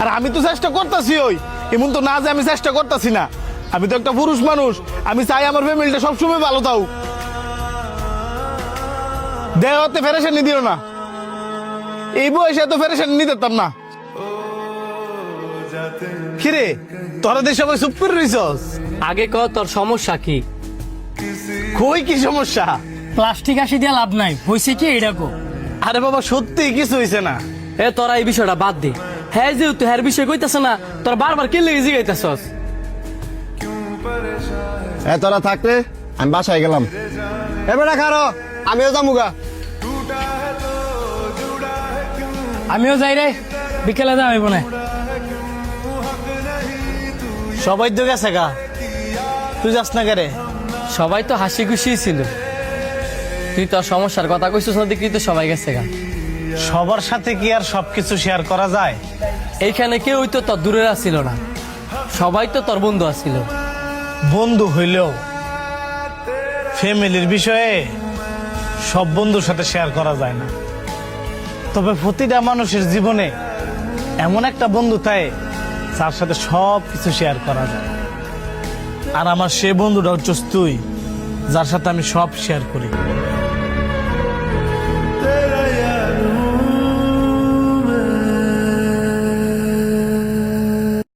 আর আমি তো চেষ্টা করতেছি, ওই এমন তো না যে আমি চেষ্টা করতেছি না। আমি তো একটা পুরুষ মানুষ, আমি চাই আমার ফ্যামিলিটা সবসময় ভালো থাক। দেহতে ফেরেশানি দিও না, এই বয়সে এত ফেরেশানি নিতে পারতাম না। কিরে তোরা দেশ সবাই চুপ করে রইছস? আগে ক তোর সমস্যা কি? কই কি সমস্যা? প্লাস্টিক আসি দিয়া লাভ নাই, হয়েছে কি এটা কো। আরে বাবা সত্যি কিছু হয়েছে না। এ তোরা এই বিষয়টা বাদ দে। হ্যাঁ যেহেতু হ্যার বিষয় কইতাছ না, তোর বারবার কে লেগে জিগাইতাছস? তোরা থাকলে আমি বাসায় গেলাম। এবারে খারো, আমিও যামুগা। আমিও যাই রে, বিকেলে যাওয়া হইব না। সবাই তো গেছে গা, তুই যাস না কেরে? সবাই তো হাসি খুশি ছিল, তুই তোর সমস্যার কথা কইছিস না দেখি তো সবাই গেছে গা। সবার সাথে কি আর সবকিছু শেয়ার করা যায়? এইখানে কেউই তো তোর দূরের আসছিল না, সবাই তো তোর বন্ধু আসছিল। বন্ধু হইলেও ফ্যামিলির বিষয়ে সব বন্ধুর সাথে শেয়ার করা যায় না। তবে প্রতিটা মানুষের জীবনে এমন একটা বন্ধু থাকে যার সাথে সব কিছু শেয়ার করা যায়। আর আমার সে বন্ধুটা হচ্ছে তুই, যার সাথে আমি সব শেয়ার করি।